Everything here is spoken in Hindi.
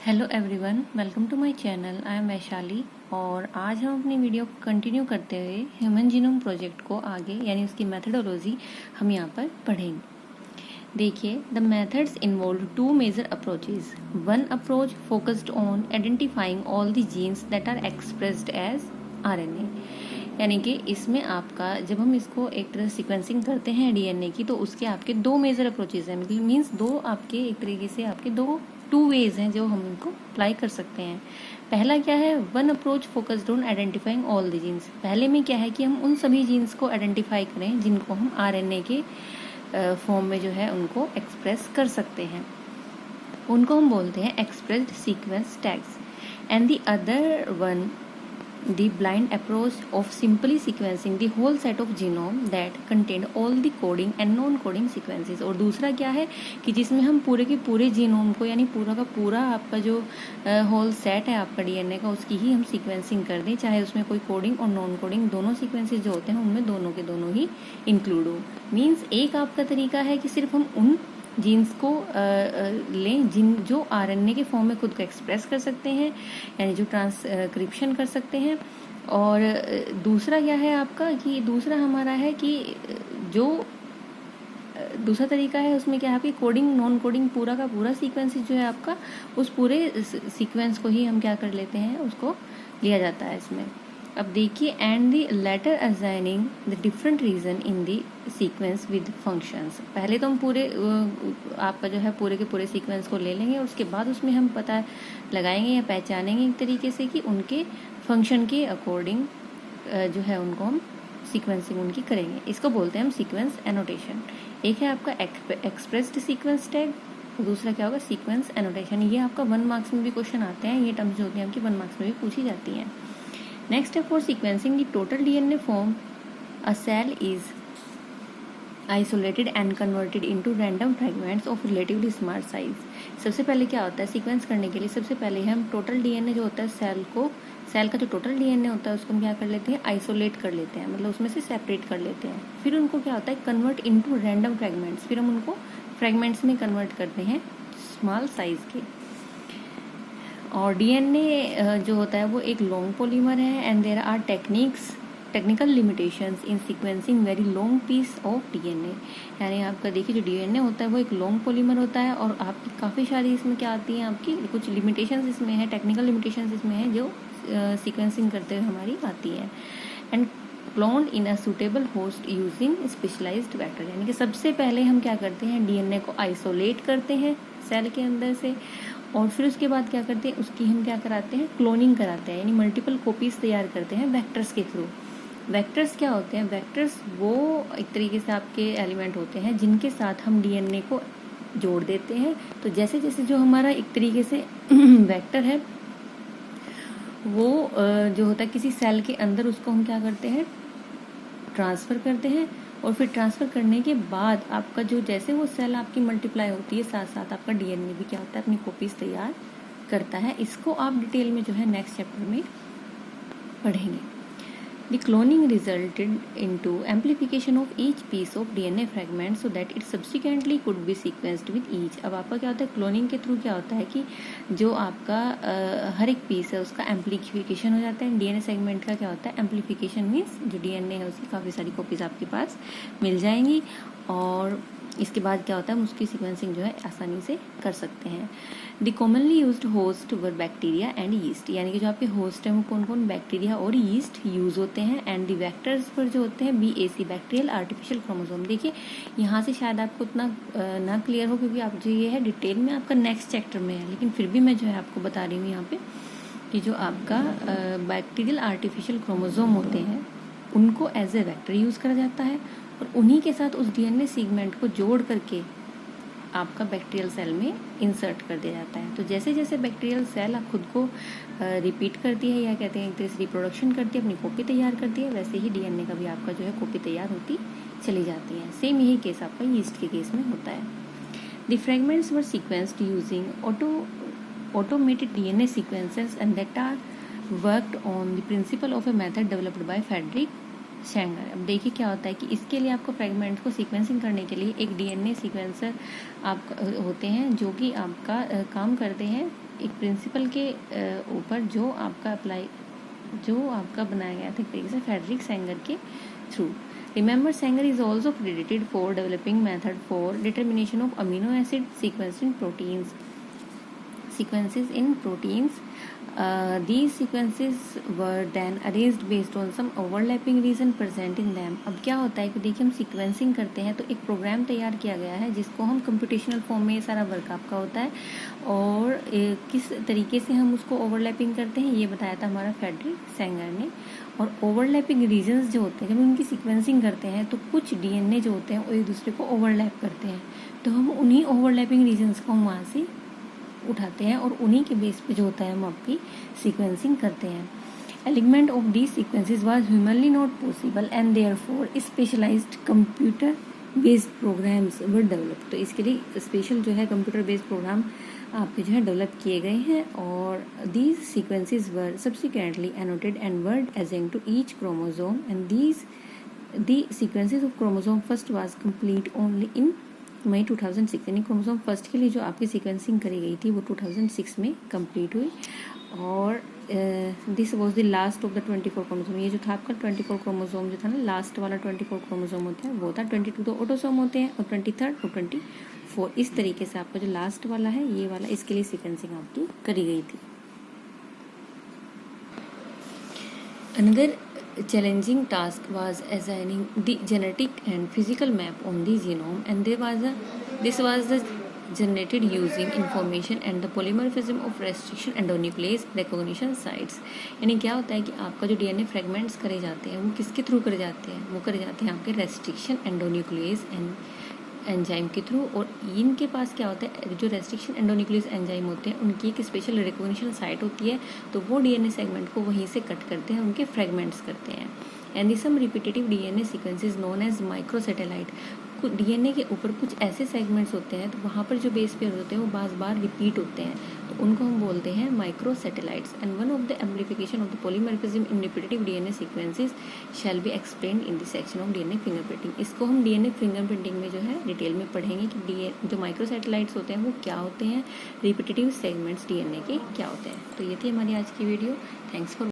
Hello everyone, welcome to my channel. I am Vaishali और आज हम अपनी वीडियो को कंटिन्यू करते हुए ह्यूमन जीनोम प्रोजेक्ट को आगे यानी उसकी मेथडोलॉजी हम यहाँ पर पढ़ेंगे। देखिए, the methods involve two major approaches. One approach focused on identifying all the genes that are expressed as RNA, यानी कि इसमें आपका जब हम इसको एक तरह सीक्वेंसिंग करते हैं डीएनए की, तो उसके आपके दो मेजर अप्रोचेज हैं। मतलब मीन्स दो आपके एक तरीके से आपके दो टू वेज हैं जो हम इनको अप्लाई कर सकते हैं। पहला क्या है, one approach focused on identifying all the genes. पहले में क्या है कि हम उन सभी जीन्स को आइडेंटिफाई करें जिनको हम आरएनए के फॉर्म में जो है उनको एक्सप्रेस कर सकते हैं। उनको हम बोलते हैं expressed sequence tags. And the other one the blind approach of simply sequencing the whole set of genome that contain all the coding and non-coding sequences। और दूसरा क्या है कि जिसमें हम पूरे के पूरे जीनोम को यानी पूरा का पूरा आपका जो होल सेट है आपका डीएनए का, उसकी ही हम सीक्वेंसिंग कर दें, चाहे उसमें कोई कोडिंग और नॉन कोडिंग दोनों सीक्वेंसेज जो होते हैं उनमें दोनों के दोनों ही इंक्लूड हो। मीन्स एक आपका तरीका है कि सिर्फ हम उन जीन्स को लें जिन जो आरएनए के फॉर्म में खुद को एक्सप्रेस कर सकते हैं, यानी जो ट्रांसक्रिप्शन कर सकते हैं। और दूसरा क्या है आपका कि दूसरा हमारा है कि जो दूसरा तरीका है उसमें क्या है आपकी कोडिंग नॉन कोडिंग पूरा का पूरा सीक्वेंस जो है आपका, उस पूरे सीक्वेंस को ही हम क्या कर लेते हैं, उसको लिया जाता है इसमें। अब देखिए, and the latter assigning the different region in the sequence with functions. पहले तो हम पूरे आपका जो है पूरे के पूरे सीक्वेंस को ले लेंगे और उसके बाद उसमें हम पता लगाएंगे या पहचानेंगे एक तरीके से कि उनके फंक्शन के अकॉर्डिंग जो है उनको हम सीक्वेंसिंग उनकी करेंगे। इसको बोलते हैं हम सीक्वेंस एनोटेशन। एक है आपका एक्सप्रेस्ड सीक्वेंस टैग, दूसरा क्या होगा सीक्वेंस एनोटेशन। ये आपका 1 मार्क्स में भी क्वेश्चन आते हैं, ये टर्म्स जो होती हैं आपकी 1 मार्क्स में भी पूछी जाती हैं। Next step for sequencing the total DNA form, a cell is isolated and converted into random fragments of relatively small size। सबसे पहले क्या होता है सीक्वेंस करने के लिए, सबसे पहले हम टोटल डीएनए जो होता है सेल का जो टोटल डीएनए होता है उसको हम क्या कर लेते हैं, आइसोलेट कर लेते हैं, मतलब उसमें से सेपरेट कर लेते हैं। फिर उनको क्या होता है कन्वर्ट इनटू रैंडम फ्रैगमेंट्स, फिर हम उनको फ्रैगमेंट्स में कन्वर्ट करते हैं स्मॉल साइज के। और डीएनए जो होता है वो एक लॉन्ग पॉलीमर है and there are technical limitations in sequencing very long piece of DNA. यानी आपका देखिए जो डीएनए होता है वो एक लॉन्ग पॉलीमर होता है और आपकी काफ़ी सारी इसमें क्या आती हैं, आपकी कुछ लिमिटेशंस इसमें है, टेक्निकल लिमिटेशंस इसमें है जो सीक्वेंसिंग करते हुए हमारी आती है। And cloned in a suitable host using specialised vector. यानी कि सबसे पहले हम क्या करते हैं, डीएनए को आइसोलेट करते हैं सेल के अंदर से, और फिर उसके बाद क्या करते हैं, उसकी हम क्या कराते हैं, क्लोनिंग कराते हैं, यानी मल्टीपल कॉपीज तैयार करते हैं वेक्टर्स के थ्रू। वेक्टर्स क्या होते हैं, वेक्टर्स वो एक तरीके से आपके एलिमेंट होते हैं जिनके साथ हम डीएनए को जोड़ देते हैं। तो जैसे जैसे जो हमारा एक तरीके से वेक्टर है वो जो होता है किसी सेल के अंदर, उसको हम क्या करते हैं ट्रांसफ़र करते हैं, और फिर ट्रांसफ़र करने के बाद आपका जो जैसे वो सेल आपकी मल्टीप्लाई होती है साथ साथ आपका डीएनए भी क्या होता है अपनी कॉपीज तैयार करता है। इसको आप डिटेल में जो है नेक्स्ट चैप्टर में पढ़ेंगे। The cloning resulted into amplification of each piece of DNA fragment so that it subsequently could be sequenced with each. अब आपका क्या होता है क्लोनिंग के थ्रू क्या होता है कि जो आपका हर एक पीस है उसका एम्प्लीफिकेशन हो जाता है। डीएनए सेगमेंट का क्या होता है एम्प्लीफिकेशन, मीन्स जो डीएनए है उसकी काफ़ी सारी कॉपीज आपके पास मिल जाएंगी और इसके बाद क्या होता है हम उसकी सीक्वेंसिंग जो है आसानी से कर सकते हैं। The commonly used host were bacteria and yeast, यानी कि जो आपके होस्ट हैं वो कौन कौन, बैक्टीरिया और यीस्ट यूज़ होते हैं। एंड द वेक्टर्स पर जो होते हैं BAC बैक्टीरियल आर्टिफिशियल क्रोमोसोम। देखिए यहाँ से शायद आपको उतना ना क्लियर हो क्योंकि आप जो ये है डिटेल में आपका नेक्स्ट चैप्टर में है, लेकिन फिर भी मैं जो है आपको बता रही हूँ यहाँ पे कि जो आपका बैक्टीरियल आर्टिफिशियल क्रोमोसोम होते हैं उनको एज ए वेक्टर यूज़ करा जाता है और उन्हीं के साथ उस डीएनए सेगमेंट को जोड़ करके आपका बैक्टीरियल सेल में इंसर्ट कर दिया जाता है। तो जैसे जैसे बैक्टीरियल सेल खुद को रिपीट करती है या कहते हैं एक तरह से रिप्रोडक्शन करती है, अपनी कॉपी तैयार करती है, वैसे ही डीएनए का भी आपका जो है कॉपी तैयार होती चली जाती है। सेम यही केस आपका यीस्ट के केस में होता है। The fragments were sequenced using automated DNA sequences and that are worked on the principle of a method developed by Frederick Sengar. अब देखिए क्या होता है कि इसके लिए आपको फ्रेगमेंट्स को सीक्वेंसिंग करने के लिए एक डीएनए सीक्वेंसर आप होते हैं जो कि आपका काम करते हैं एक प्रिंसिपल के ऊपर जो आपका बनाया गया था एक तरीके से फ्रेडरिक सेंगर के through. Remember, Sanger is also credited for developing method for determination of amino acid sequences in proteins. These sequences were then arranged based on some overlapping region present in them. अब क्या होता है कि देखिए हम सीक्वेंसिंग करते हैं तो एक प्रोग्राम तैयार किया गया है जिसको हम कंप्यूटेशनल फॉर्म में सारा वर्क आपका होता है और किस तरीके से हम उसको ओवरलैपिंग करते हैं ये बताया था हमारा फ्रेडरिक सेंगर ने। और ओवरलैपिंग रीजन्स जो होते हैं जब उनकी सीक्वेंसिंग करते हैं तो कुछ डीएनए जो होते हैं वो एक दूसरे को ओवरलैप करते हैं, तो हम उन्हीं ओवरलैपिंग रीजन्स को हम वहाँ से उठाते हैं और उन्हीं के बेस पे जो होता है हम आपकी सीक्वेंसिंग करते हैं। Alignment of the sequences was humanly not possible and therefore specialised computer based programs were develop. तो इसके लिए स्पेशल जो है कंप्यूटर बेस्ड प्रोग्राम आपके जो है डेवलप किए गए हैं और these sequences were subsequently annotated and were assigned to each chromosome and the sequences of chromosome first was complete only in May 2006। यानी क्रोमोसोम फर्स्ट के लिए जो आपकी सीक्वेंसिंग करी गई थी वो 2006 में कंप्लीट हुई और this was the last of the 24 chromosome. ये जो था आपका 24 क्रोमोसोम जो था ना लास्ट वाला 24 क्रोमोसोम होता है वो था। 22 तो ऑटोसोम होते हैं और 23 और 24 इस तरीके से आपका जो लास्ट वाला है ये वाला इसके लिए सीक्वेंसिंग आपकी करी गई थी। Another challenging task was assigning the genetic and physical map on the genome, and this was generated using information and the polymorphism of restriction endonuclease recognition sites। यानी क्या होता है कि आपका जो डीएनए फ्रेगमेंट्स करे जाते हैं वो किसके थ्रू करे जाते हैं, वो करे जाते हैं आपके रेस्ट्रिक्शन एंडोन्यूक्लियस एंजाइम के थ्रू। और इनके पास क्या होता है जो रेस्ट्रिक्शन एंडोन्यूक्लियस एंजाइम होते हैं उनकी एक स्पेशल रिकॉग्निशन साइट होती है, तो वो डीएनए सेगमेंट को वहीं से कट करते हैं, उनके फ्रेगमेंट्स करते हैं। And some repetitive DNA sequences known as microsatellite. DNA के ऊपर कुछ ऐसे सेगमेंट्स होते हैं तो वहाँ पर जो बेस पेयर होते हैं वो बार बार रिपीट होते हैं, तो उनको हम बोलते हैं microsatellites. And one of the amplification of the polymorphism in repetitive DNA sequences shall be explained in the section of DNA fingerprinting. इसको हम डीएनए फिंगरप्रिंटिंग में जो है डिटेल में पढ़ेंगे कि जो माइक्रोसैटेलाइट्स होते हैं वो क्या होते हैं, रिपीटेटिव सेगमेंट्स डीएनए के क्या होते हैं। तो ये थी हमारी आज की वीडियो। Thanks for